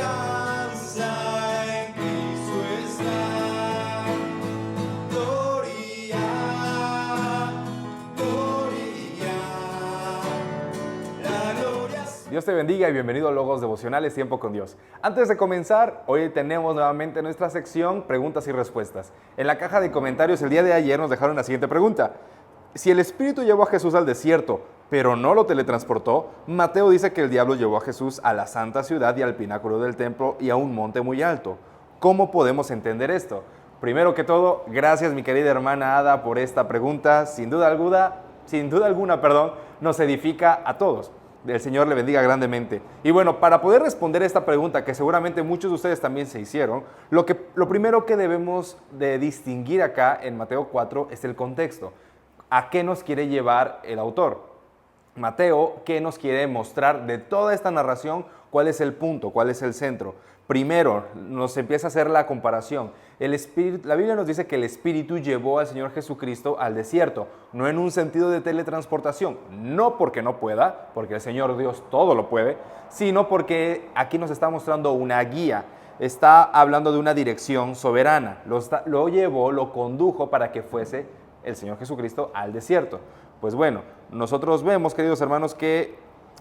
esperanza en Cristo está. Gloria, gloria, la gloria. Dios te bendiga y bienvenido a Logos Devocionales, Tiempo con Dios. Antes de comenzar, hoy tenemos nuevamente nuestra sección Preguntas y Respuestas. En la caja de comentarios el día de ayer nos dejaron la siguiente pregunta. Si el Espíritu llevó a Jesús al desierto, pero no lo teletransportó, Mateo dice que el diablo llevó a Jesús a la santa ciudad y al pináculo del templo y a un monte muy alto. ¿Cómo podemos entender esto? Primero que todo, gracias mi querida hermana Ada por esta pregunta. Sin duda alguna, nos edifica a todos. El Señor le bendiga grandemente. Y bueno, para poder responder esta pregunta, que seguramente muchos de ustedes también se hicieron, lo primero que debemos de distinguir acá en Mateo 4 es el contexto. ¿A qué nos quiere llevar el autor? Mateo, ¿qué nos quiere mostrar de toda esta narración? ¿Cuál es el punto? ¿Cuál es el centro? Primero, nos empieza a hacer la comparación. La Biblia nos dice que el Espíritu llevó al Señor Jesucristo al desierto, no en un sentido de teletransportación, no porque no pueda, porque el Señor Dios todo lo puede, sino porque aquí nos está mostrando una guía, está hablando de una dirección soberana, lo llevó, lo condujo para que fuese el Señor Jesucristo al desierto. Pues bueno, nosotros vemos, queridos hermanos, que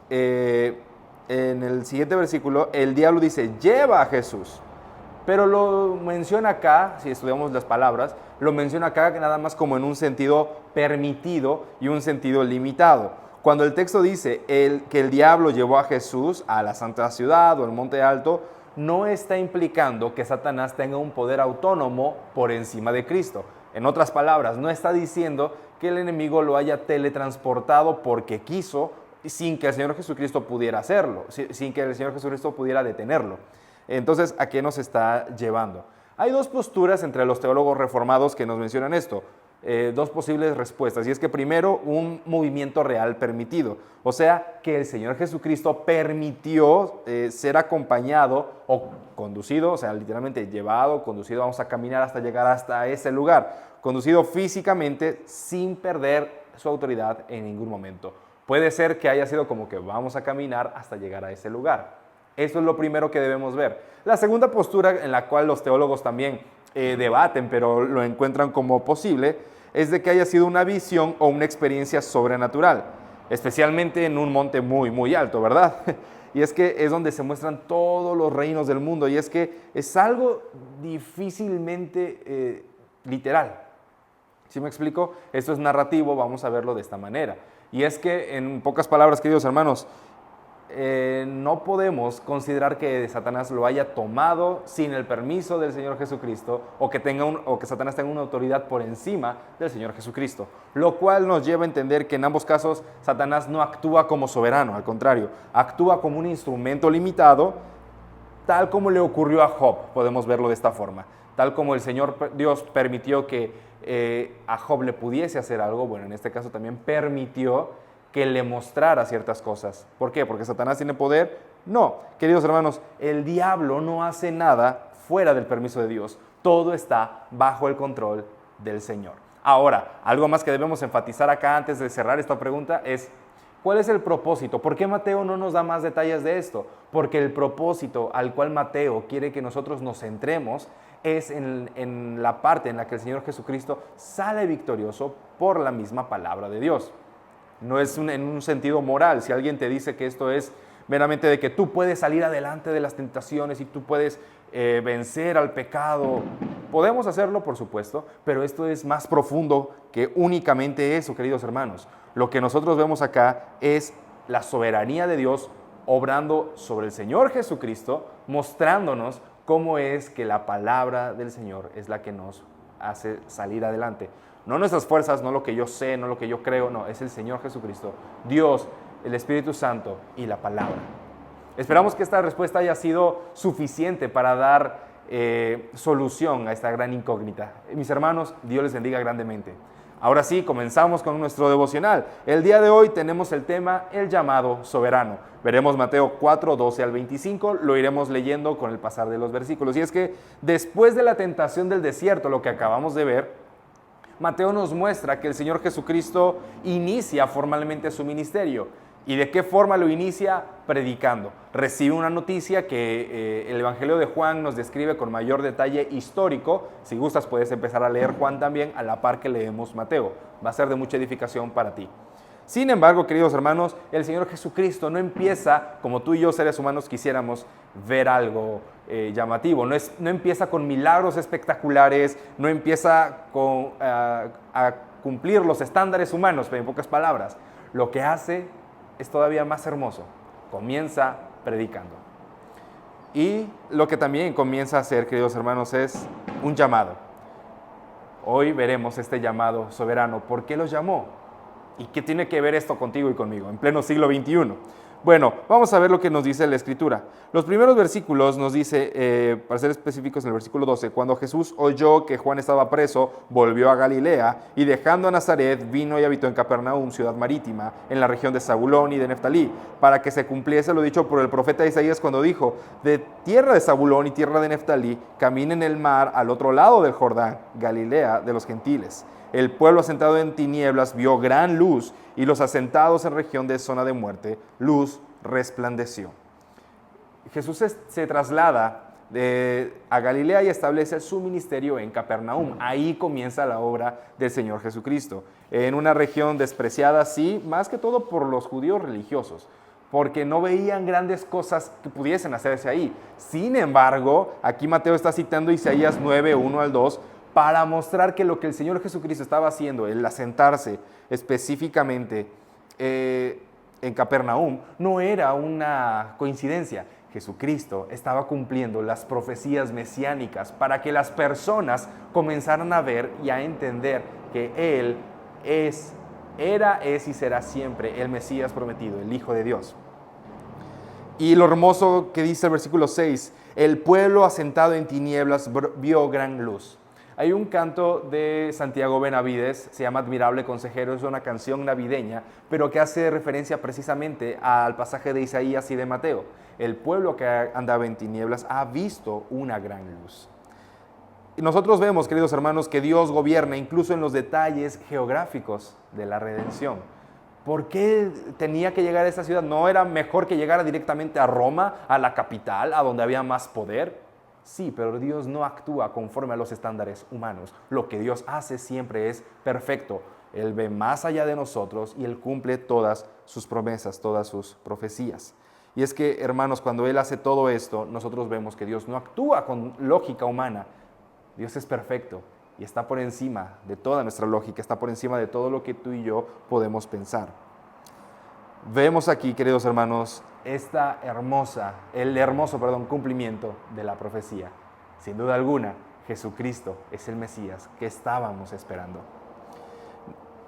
en el siguiente versículo, el diablo dice, lleva a Jesús. Pero lo menciona acá, si estudiamos las palabras, lo menciona acá nada más como en un sentido permitido y un sentido limitado. Cuando el texto dice que el diablo llevó a Jesús a la santa ciudad o al monte alto, no está implicando que Satanás tenga un poder autónomo por encima de Cristo. En otras palabras, no está diciendo que el enemigo lo haya teletransportado porque quiso, sin que el Señor Jesucristo pudiera hacerlo, sin que el Señor Jesucristo pudiera detenerlo. Entonces, ¿a qué nos está llevando? Hay dos posturas entre los teólogos reformados que nos mencionan esto, dos posibles respuestas, y es que primero, un movimiento real permitido, o sea, que el Señor Jesucristo permitió ser acompañado o conducido, o sea, literalmente llevado, conducido, vamos a caminar hasta llegar hasta ese lugar, conducido físicamente sin perder su autoridad en ningún momento. Puede ser que haya sido como que vamos a caminar hasta llegar a ese lugar. Eso es lo primero que debemos ver. La segunda postura en la cual los teólogos también debaten, pero lo encuentran como posible, es de que haya sido una visión o una experiencia sobrenatural, especialmente en un monte muy, muy alto, ¿verdad? Y es que es donde se muestran todos los reinos del mundo, y es que es algo difícilmente literal. ¿Sí me explico? Esto es narrativo, vamos a verlo de esta manera. Y es que, en pocas palabras, queridos hermanos, no podemos considerar que Satanás lo haya tomado sin el permiso del Señor Jesucristo o que Satanás tenga una autoridad por encima del Señor Jesucristo, lo cual nos lleva a entender que en ambos casos Satanás no actúa como soberano, al contrario, actúa como un instrumento limitado, tal como le ocurrió a Job, podemos verlo de esta forma, tal como el Señor Dios permitió que a Job le pudiese hacer algo, bueno, en este caso también permitió que le mostrara ciertas cosas. ¿Por qué? ¿Porque Satanás tiene poder? No, queridos hermanos, el diablo no hace nada fuera del permiso de Dios. Todo está bajo el control del Señor. Ahora, algo más que debemos enfatizar acá antes de cerrar esta pregunta es, ¿cuál es el propósito? ¿Por qué Mateo no nos da más detalles de esto? Porque el propósito al cual Mateo quiere que nosotros nos centremos es en la parte en la que el Señor Jesucristo sale victorioso por la misma palabra de Dios. No es en un sentido moral. Si alguien te dice que esto es meramente de que tú puedes salir adelante de las tentaciones y tú puedes vencer al pecado, podemos hacerlo, por supuesto, pero esto es más profundo que únicamente eso, queridos hermanos. Lo que nosotros vemos acá es la soberanía de Dios obrando sobre el Señor Jesucristo, mostrándonos cómo es que la palabra del Señor es la que nos hace salir adelante. No nuestras fuerzas, no lo que yo sé, no lo que yo creo, no, es el Señor Jesucristo, Dios, el Espíritu Santo y la palabra. Esperamos que esta respuesta haya sido suficiente para dar solución a esta gran incógnita. Mis hermanos, Dios les bendiga grandemente. Ahora sí, comenzamos con nuestro devocional. El día de hoy tenemos el tema, el llamado soberano. Veremos Mateo 4, 12 al 25, lo iremos leyendo con el pasar de los versículos. Y es que después de la tentación del desierto, lo que acabamos de ver, Mateo nos muestra que el Señor Jesucristo inicia formalmente su ministerio. ¿Y de qué forma lo inicia? Predicando. Recibe una noticia que el Evangelio de Juan nos describe con mayor detalle histórico. Si gustas, puedes empezar a leer Juan también a la par que leemos Mateo. Va a ser de mucha edificación para ti. Sin embargo, queridos hermanos, el Señor Jesucristo no empieza como tú y yo, seres humanos, quisiéramos ver algo llamativo. No empieza con milagros espectaculares, no empieza a cumplir los estándares humanos, en pocas palabras. Lo que hace es todavía más hermoso. Comienza predicando. Y lo que también comienza a hacer, queridos hermanos, es un llamado. Hoy veremos este llamado soberano. ¿Por qué los llamó? ¿Y qué tiene que ver esto contigo y conmigo en pleno siglo XXI? Bueno, vamos a ver lo que nos dice la Escritura. Los primeros versículos nos dice, para ser específicos en el versículo 12, cuando Jesús oyó que Juan estaba preso, volvió a Galilea y dejando a Nazaret, vino y habitó en Capernaum, ciudad marítima, en la región de Zabulón y de Neftalí, para que se cumpliese lo dicho por el profeta Isaías cuando dijo, de tierra de Zabulón y tierra de Neftalí, caminen el mar al otro lado del Jordán, Galilea de los gentiles. El pueblo asentado en tinieblas vio gran luz y los asentados en región de zona de muerte, luz resplandeció. Jesús se traslada a Galilea y establece su ministerio en Capernaum. Ahí comienza la obra del Señor Jesucristo. En una región despreciada, sí, más que todo por los judíos religiosos, porque no veían grandes cosas que pudiesen hacerse ahí. Sin embargo, aquí Mateo está citando Isaías 9, 1 al 2, para mostrar que lo que el Señor Jesucristo estaba haciendo, el asentarse específicamente en Capernaum, no era una coincidencia. Jesucristo estaba cumpliendo las profecías mesiánicas para que las personas comenzaran a ver y a entender que Él era, es y será siempre el Mesías prometido, el Hijo de Dios. Y lo hermoso que dice el versículo 6, el pueblo asentado en tinieblas vio gran luz. Hay un canto de Santiago Benavides, se llama Admirable Consejero, es una canción navideña, pero que hace referencia precisamente al pasaje de Isaías y de Mateo. El pueblo que andaba en tinieblas ha visto una gran luz. Y nosotros vemos, queridos hermanos, que Dios gobierna incluso en los detalles geográficos de la redención. ¿Por qué tenía que llegar a esta ciudad? ¿No era mejor que llegara directamente a Roma, a la capital, a donde había más poder? Sí, pero Dios no actúa conforme a los estándares humanos. Lo que Dios hace siempre es perfecto. Él ve más allá de nosotros y Él cumple todas sus promesas, todas sus profecías. Y es que, hermanos, cuando Él hace todo esto, nosotros vemos que Dios no actúa con lógica humana. Dios es perfecto y está por encima de toda nuestra lógica, está por encima de todo lo que tú y yo podemos pensar. Vemos aquí, queridos hermanos, el hermoso cumplimiento de la profecía. Sin duda alguna, Jesucristo es el Mesías que estábamos esperando.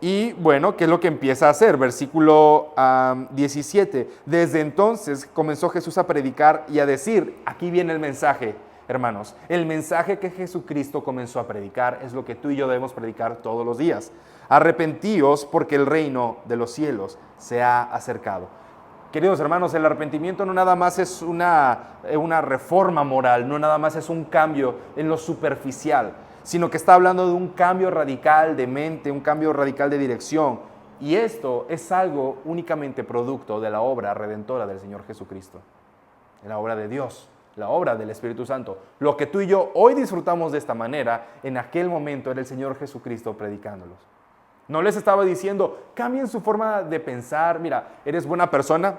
Y bueno, ¿qué es lo que empieza a hacer? Versículo 17. Desde entonces comenzó Jesús a predicar y a decir, aquí viene el mensaje, hermanos. El mensaje que Jesucristo comenzó a predicar es lo que tú y yo debemos predicar todos los días. Arrepentíos porque el reino de los cielos se ha acercado. Queridos hermanos, el arrepentimiento no nada más es una reforma moral, no nada más es un cambio en lo superficial, sino que está hablando de un cambio radical de mente, un cambio radical de dirección. Y esto es algo únicamente producto de la obra redentora del Señor Jesucristo, de la obra de Dios, la obra del Espíritu Santo. Lo que tú y yo hoy disfrutamos de esta manera, en aquel momento era el Señor Jesucristo predicándolos. No les estaba diciendo, cambien su forma de pensar, mira, eres buena persona,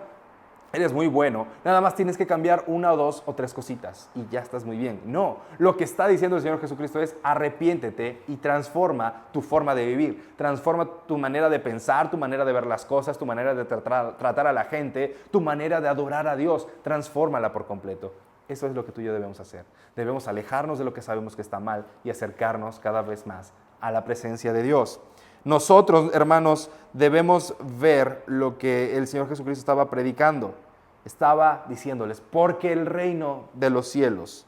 eres muy bueno, nada más tienes que cambiar 1 o 2 o 3 cositas y ya estás muy bien. No, lo que está diciendo el Señor Jesucristo es arrepiéntete y transforma tu forma de vivir, transforma tu manera de pensar, tu manera de ver las cosas, tu manera de tratar a la gente, tu manera de adorar a Dios, transfórmala por completo. Eso es lo que tú y yo debemos hacer. Debemos alejarnos de lo que sabemos que está mal y acercarnos cada vez más a la presencia de Dios. Nosotros, hermanos, debemos ver lo que el Señor Jesucristo estaba predicando. Estaba diciéndoles, porque el reino de los cielos.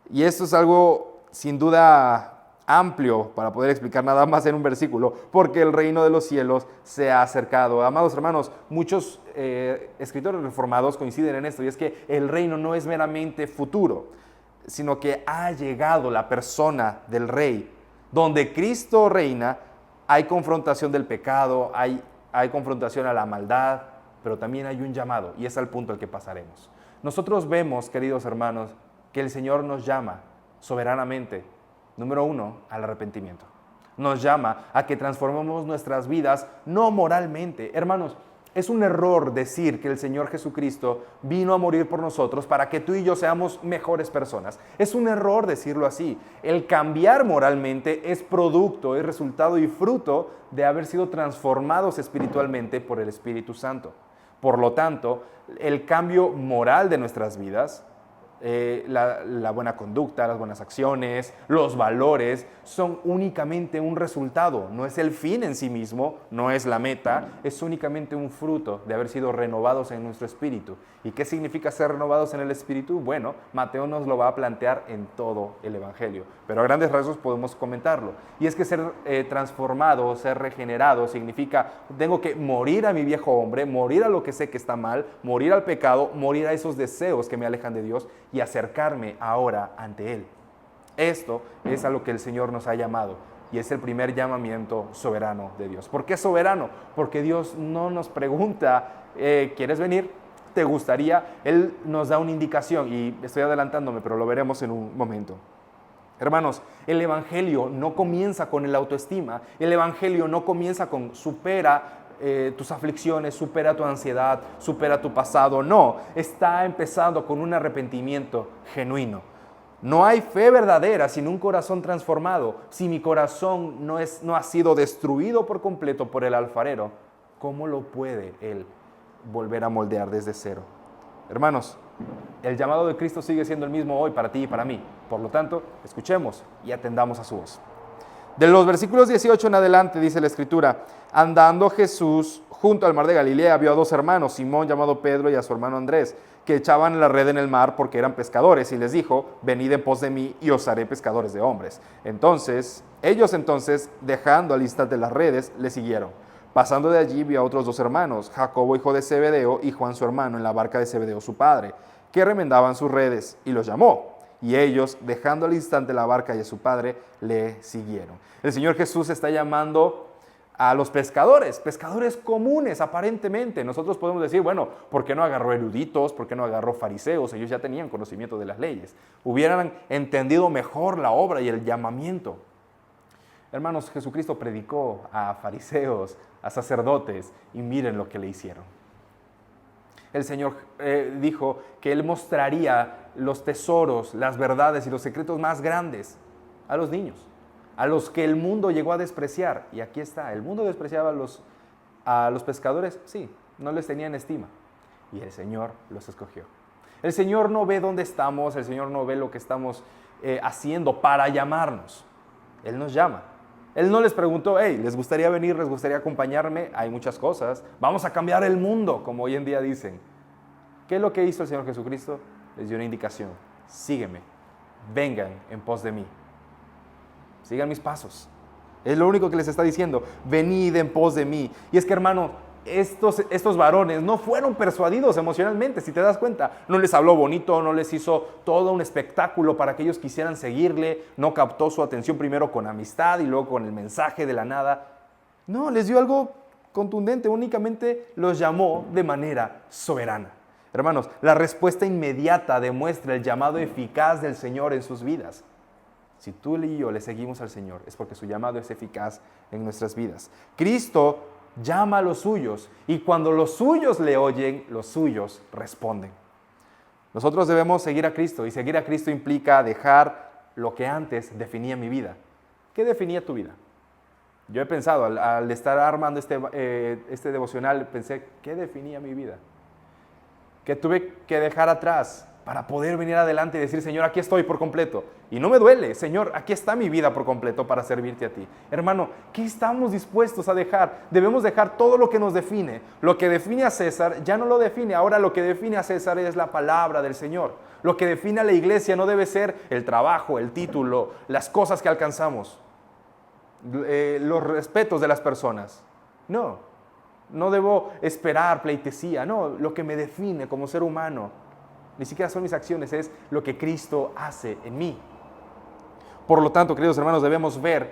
Y esto es algo sin duda amplio para poder explicar nada más en un versículo, porque el reino de los cielos se ha acercado. Amados hermanos, muchos escritores reformados coinciden en esto, y es que el reino no es meramente futuro, sino que ha llegado la persona del Rey. Donde Cristo reina, hay confrontación del pecado, hay confrontación a la maldad, pero también hay un llamado, y es al punto al que pasaremos. Nosotros vemos, queridos hermanos, que el Señor nos llama soberanamente, número 1, al arrepentimiento. Nos llama a que transformemos nuestras vidas, no moralmente. Hermanos, es un error decir que el Señor Jesucristo vino a morir por nosotros para que tú y yo seamos mejores personas. Es un error decirlo así. El cambiar moralmente es producto, es resultado y fruto de haber sido transformados espiritualmente por el Espíritu Santo. Por lo tanto, el cambio moral de nuestras vidas, la buena conducta, las buenas acciones, los valores, son únicamente un resultado, no es el fin en sí mismo, no es la meta, es únicamente un fruto de haber sido renovados en nuestro espíritu. ¿Y qué significa ser renovados en el espíritu? Bueno, Mateo nos lo va a plantear en todo el Evangelio, pero a grandes rasgos podemos comentarlo. Y es que ser transformado, ser regenerado, significa tengo que morir a mi viejo hombre, morir a lo que sé que está mal, morir al pecado, morir a esos deseos que me alejan de Dios y acercarme ahora ante Él. Esto es a lo que el Señor nos ha llamado y es el primer llamamiento soberano de Dios. ¿Por qué soberano? Porque Dios no nos pregunta, ¿quieres venir? ¿Te gustaría? Él nos da una indicación y estoy adelantándome, pero lo veremos en un momento. Hermanos, el Evangelio no comienza con el autoestima, el Evangelio no comienza con supera tus aflicciones, supera tu ansiedad, supera tu pasado. No, está empezando con un arrepentimiento genuino. No hay fe verdadera sin un corazón transformado. Si mi corazón no ha sido destruido por completo por el alfarero, ¿cómo lo puede Él volver a moldear desde cero? Hermanos, el llamado de Cristo sigue siendo el mismo hoy para ti y para mí. Por lo tanto, escuchemos y atendamos a su voz. De los versículos 18 en adelante dice la Escritura: andando Jesús junto al mar de Galilea, vio a dos hermanos, Simón llamado Pedro y a su hermano Andrés, que echaban la red en el mar porque eran pescadores, y les dijo: venid en pos de mí y os haré pescadores de hombres. Ellos, dejando al instante las redes, le siguieron. Pasando de allí vio a otros dos hermanos, Jacobo hijo de Zebedeo y Juan su hermano, en la barca de Zebedeo su padre, que remendaban sus redes, y los llamó. Y ellos, dejando al instante la barca y a su padre, le siguieron. El Señor Jesús está llamando a los pescadores comunes aparentemente. Nosotros podemos decir, bueno, ¿por qué no agarró eruditos? ¿Por qué no agarró fariseos? Ellos ya tenían conocimiento de las leyes. Hubieran entendido mejor la obra y el llamamiento. Hermanos, Jesucristo predicó a fariseos, a sacerdotes, y miren lo que le hicieron. El Señor dijo que Él mostraría los tesoros, las verdades y los secretos más grandes a los niños, a los que el mundo llegó a despreciar. Y aquí está, el mundo despreciaba a los pescadores, sí, no les tenían estima. Y el Señor los escogió. El Señor no ve dónde estamos, el Señor no ve lo que estamos haciendo para llamarnos. Él nos llama. Él no les preguntó, hey, ¿les gustaría venir? ¿Les gustaría acompañarme? Hay muchas cosas. Vamos a cambiar el mundo, como hoy en día dicen. ¿Qué es lo que hizo el Señor Jesucristo? Les dio una indicación. Sígueme. Vengan en pos de mí. Sigan mis pasos. Es lo único que les está diciendo. Venid en pos de mí. Y es que, hermano, estos varones no fueron persuadidos emocionalmente, si te das cuenta. No les habló bonito, no les hizo todo un espectáculo para que ellos quisieran seguirle. No captó su atención primero con amistad y luego con el mensaje de la nada. No, les dio algo contundente. Únicamente los llamó de manera soberana. Hermanos, la respuesta inmediata demuestra el llamado eficaz del Señor en sus vidas. Si tú y yo le seguimos al Señor, es porque su llamado es eficaz en nuestras vidas. Cristo llama a los suyos, y cuando los suyos le oyen, los suyos responden. Nosotros debemos seguir a Cristo, y seguir a Cristo implica dejar lo que antes definía mi vida. ¿Qué definía tu vida? Yo he pensado, al estar armando este devocional, pensé, ¿qué definía mi vida? Que tuve que dejar atrás para poder venir adelante y decir, Señor, aquí estoy por completo. Y no me duele, Señor, aquí está mi vida por completo para servirte a ti. Hermano, ¿qué estamos dispuestos a dejar? Debemos dejar todo lo que nos define. Lo que define a César ya no lo define. Ahora lo que define a César es la palabra del Señor. Lo que define a la iglesia no debe ser el trabajo, el título, las cosas que alcanzamos, los respetos de las personas. No debo esperar pleitesía. No, lo que me define como ser humano ni siquiera son mis acciones, es lo que Cristo hace en mí. Por lo tanto, queridos hermanos, debemos ver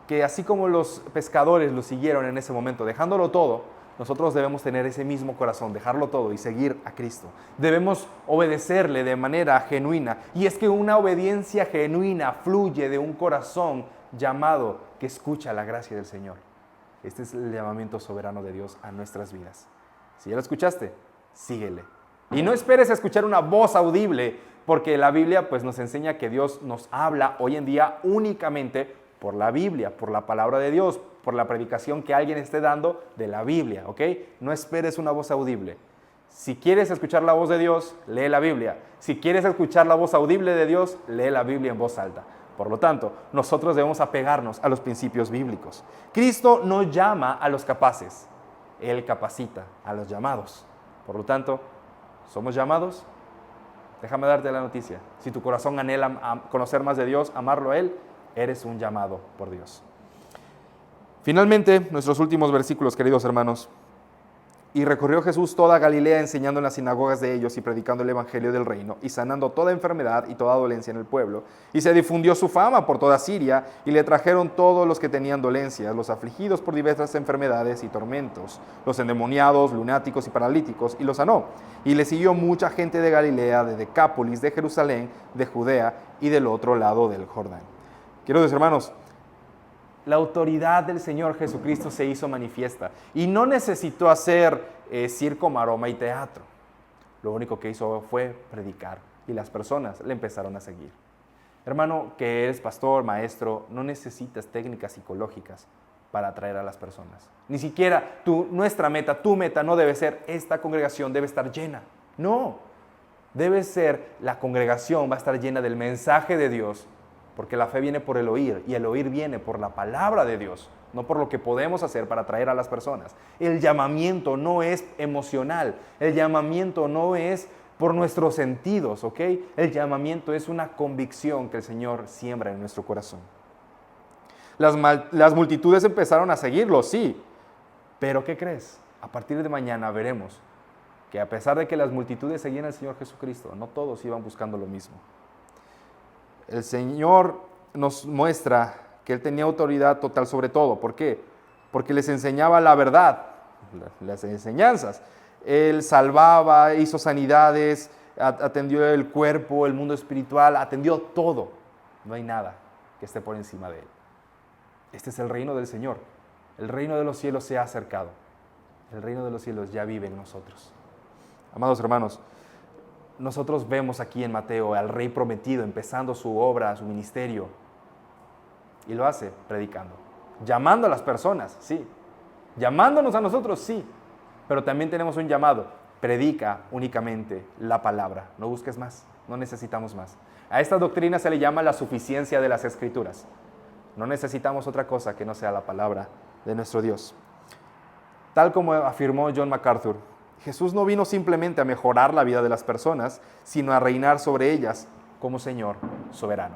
que así como los pescadores lo siguieron en ese momento, dejándolo todo, nosotros debemos tener ese mismo corazón, dejarlo todo y seguir a Cristo. Debemos obedecerle de manera genuina. Y es que una obediencia genuina fluye de un corazón llamado que escucha la gracia del Señor. Este es el llamamiento soberano de Dios a nuestras vidas. Si ya lo escuchaste, síguele. Y no esperes a escuchar una voz audible, porque la Biblia pues, nos enseña que Dios nos habla hoy en día únicamente por la Biblia, por la palabra de Dios, por la predicación que alguien esté dando de la Biblia, ¿ok? No esperes una voz audible. Si quieres escuchar la voz de Dios, lee la Biblia. Si quieres escuchar la voz audible de Dios, lee la Biblia en voz alta. Por lo tanto, nosotros debemos apegarnos a los principios bíblicos. Cristo no llama a los capaces, Él capacita a los llamados. Por lo tanto, ¿somos llamados? Déjame darte la noticia. Si tu corazón anhela conocer más de Dios, amarlo a Él, eres un llamado por Dios. Finalmente, nuestros últimos versículos, queridos hermanos. Y recorrió Jesús toda Galilea enseñando en las sinagogas de ellos y predicando el evangelio del reino y sanando toda enfermedad y toda dolencia en el pueblo. Y se difundió su fama por toda Siria y le trajeron todos los que tenían dolencias, los afligidos por diversas enfermedades y tormentos, los endemoniados, lunáticos y paralíticos, y los sanó. Y le siguió mucha gente de Galilea, de Decápolis, de Jerusalén, de Judea y del otro lado del Jordán. Queridos hermanos, la autoridad del Señor Jesucristo se hizo manifiesta y no necesitó hacer circo, maroma y teatro. Lo único que hizo fue predicar y las personas le empezaron a seguir. Hermano, que eres pastor, maestro, no necesitas técnicas psicológicas para atraer a las personas. Ni siquiera tu meta no debe ser esta congregación debe estar llena. No, debe ser la congregación va a estar llena del mensaje de Dios. Porque la fe viene por el oír y el oír viene por la palabra de Dios, no por lo que podemos hacer para atraer a las personas. El llamamiento no es emocional, el llamamiento no es por nuestros sentidos, ¿ok? El llamamiento es una convicción que el Señor siembra en nuestro corazón. Las multitudes empezaron a seguirlo, sí, pero ¿qué crees? A partir de mañana veremos que a pesar de que las multitudes seguían al Señor Jesucristo, no todos iban buscando lo mismo. El Señor nos muestra que Él tenía autoridad total sobre todo. ¿Por qué? Porque les enseñaba la verdad, las enseñanzas. Él salvaba, hizo sanidades, atendió el cuerpo, el mundo espiritual, atendió todo. No hay nada que esté por encima de Él. Este es el reino del Señor. El reino de los cielos se ha acercado. El reino de los cielos ya vive en nosotros. Amados hermanos, nosotros vemos aquí en Mateo al Rey prometido empezando su obra, su ministerio, y lo hace predicando, llamando a las personas, sí, llamándonos a nosotros, sí, pero también tenemos un llamado, predica únicamente la palabra, no busques más, no necesitamos más. A esta doctrina se le llama la suficiencia de las Escrituras, no necesitamos otra cosa que no sea la palabra de nuestro Dios. Tal como afirmó John MacArthur, Jesús no vino simplemente a mejorar la vida de las personas, sino a reinar sobre ellas como Señor soberano.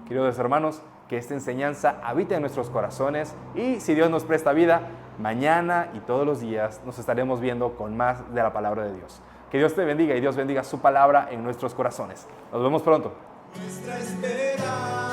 Queridos hermanos, que esta enseñanza habite en nuestros corazones y si Dios nos presta vida, mañana y todos los días nos estaremos viendo con más de la palabra de Dios. Que Dios te bendiga y Dios bendiga su palabra en nuestros corazones. Nos vemos pronto. Nuestra esperanza.